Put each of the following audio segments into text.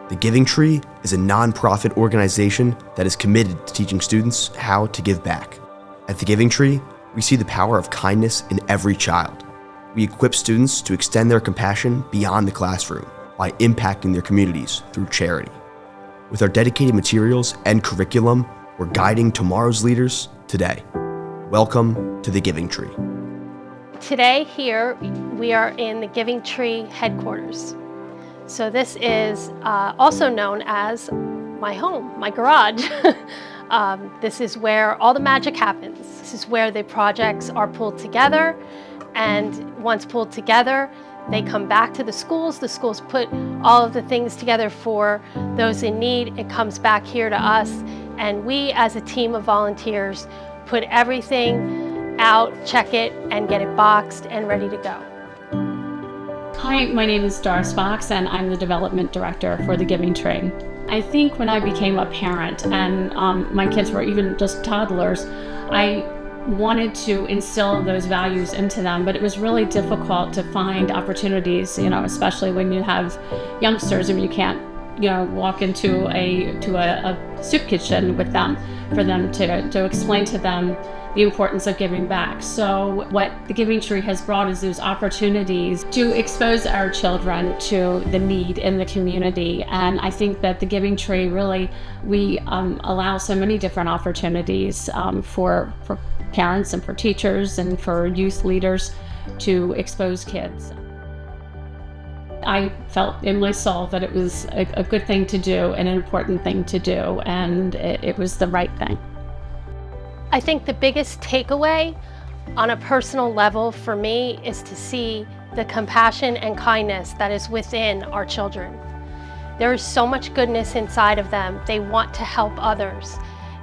The Giving Tree is a nonprofit organization that is committed to teaching students how to give back. At The Giving Tree, we see the power of kindness in every child. We equip students to extend their compassion beyond the classroom by impacting their communities through charity. With our dedicated materials and curriculum, we're guiding tomorrow's leaders today. Welcome to The Giving Tree. Today here, we are in the Giving Tree headquarters. So this is also known as my home, my garage. This is where all the magic happens. This is where the projects are pulled together, and once pulled together, they come back to the schools. The schools put all of the things together for those in need. It comes back here to us, and we as a team of volunteers put everything out, check it, and get it boxed and ready to go. Hi, my name is Doris Fox, and I'm the Development Director for The Giving Tree. I think when I became a parent and my kids were even just toddlers, I wanted to instill those values into them, but it was really difficult to find opportunities, especially when you have youngsters and you can't, walk into a soup kitchen with them for them to explain to them the importance of giving back. So what the Giving Tree has brought is those opportunities to expose our children to the need in the community. And I think that the Giving Tree really, we allow so many different opportunities for parents and for teachers and for youth leaders to expose kids. I felt in my soul that it was a good thing to do and an important thing to do, and it was the right thing. I think the biggest takeaway on a personal level for me is to see the compassion and kindness that is within our children. There is so much goodness inside of them. They want to help others.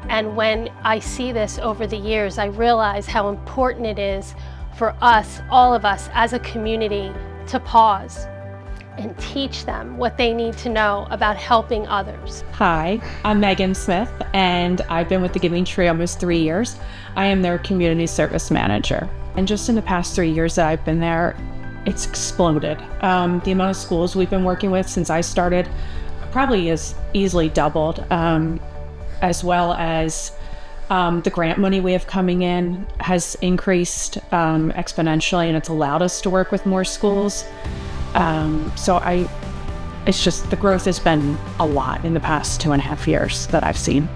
And when I see this over the years, I realize how important it is for us, all of us as a community, to pause and teach them what they need to know about helping others. Hi, I'm Megan Smith, and I've been with the Giving Tree almost 3 years. I am their community service manager. And just in the past 3 years that I've been there, it's exploded. The amount of schools we've been working with since I started probably has easily doubled, as well as the grant money we have coming in has increased exponentially, and it's allowed us to work with more schools. It's just the growth has been a lot in the past 2.5 years that I've seen.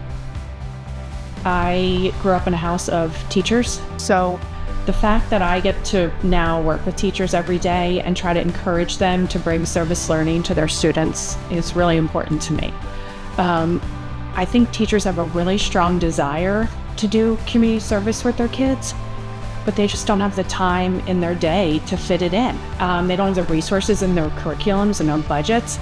I grew up in a house of teachers, so the fact that I get to now work with teachers every day and try to encourage them to bring service learning to their students is really important to me. I think teachers have a really strong desire to do community service with their kids, but they just don't have the time in their day to fit it in. They don't have the resources in their curriculums and their budgets.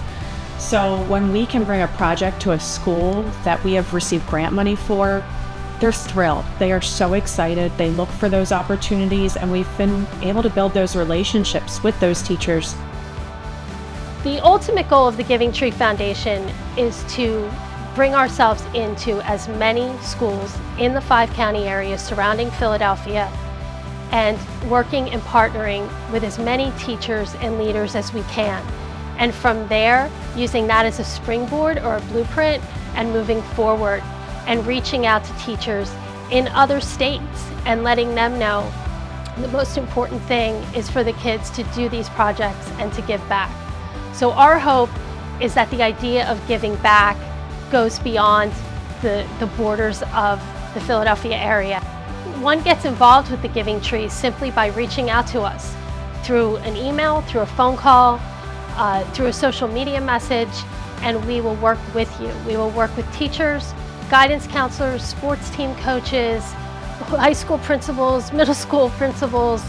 So when we can bring a project to a school that we have received grant money for, they're thrilled. They are so excited. They look for those opportunities, and we've been able to build those relationships with those teachers. The ultimate goal of the Giving Tree Foundation is to bring ourselves into as many schools in the 5-county area surrounding Philadelphia, and working and partnering with as many teachers and leaders as we can. And from there, using that as a springboard or a blueprint and moving forward and reaching out to teachers in other states and letting them know the most important thing is for the kids to do these projects and to give back. So our hope is that the idea of giving back goes beyond the borders of the Philadelphia area. One gets involved with the Giving Tree simply by reaching out to us through an email, through a phone call, through a social media message, and we will work with you. We will work with teachers, guidance counselors, sports team coaches, high school principals, middle school principals,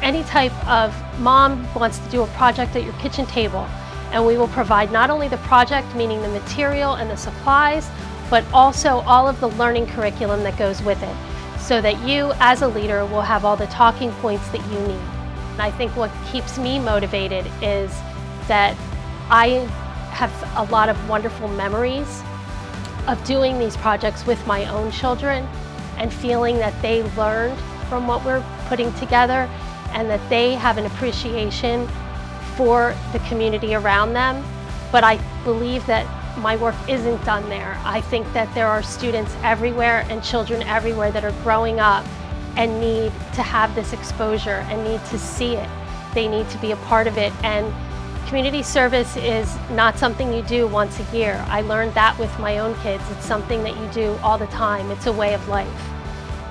any type of mom wants to do a project at your kitchen table. And we will provide not only the project, meaning the material and the supplies, but also all of the learning curriculum that goes with it, so that you as a leader will have all the talking points that you need. And I think what keeps me motivated is that I have a lot of wonderful memories of doing these projects with my own children and feeling that they learned from what we're putting together and that they have an appreciation for the community around them But I believe that my work isn't done there. I think that there are students everywhere and children everywhere that are growing up and need to have this exposure and need to see it. They need to be a part of it. And community service is not something you do once a year. I learned that with my own kids. It's something that you do all the time. It's a way of life.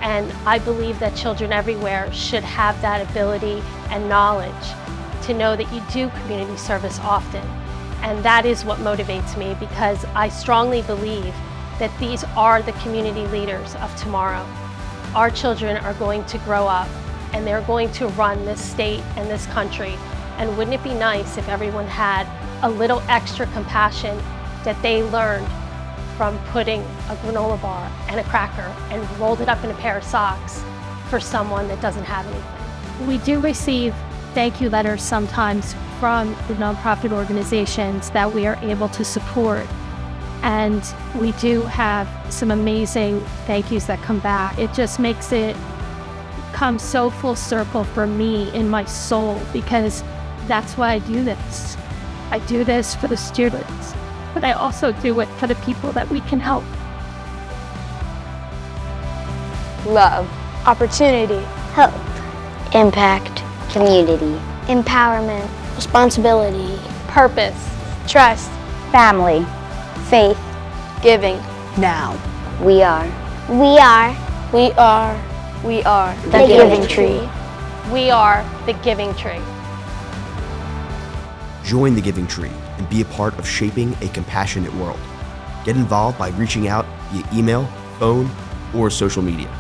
And I believe that children everywhere should have that ability and knowledge to know that you do community service often. And that is what motivates me, because I strongly believe that these are the community leaders of tomorrow. Our children are going to grow up and they're going to run this state and this country. And wouldn't it be nice if everyone had a little extra compassion that they learned from putting a granola bar and a cracker and rolled it up in a pair of socks for someone that doesn't have anything? We do receive thank you letters sometimes from the nonprofit organizations that we are able to support. And we do have some amazing thank yous that come back. It just makes it come so full circle for me in my soul, because that's why I do this. I do this for the students, but I also do it for the people that we can help. Love, opportunity, hope, impact, community, empowerment, responsibility, purpose, trust, family, faith, giving. Now. We are The Giving Tree. We are the Giving Tree. Join the Giving Tree and be a part of shaping a compassionate world. Get involved by reaching out via email, phone, or social media.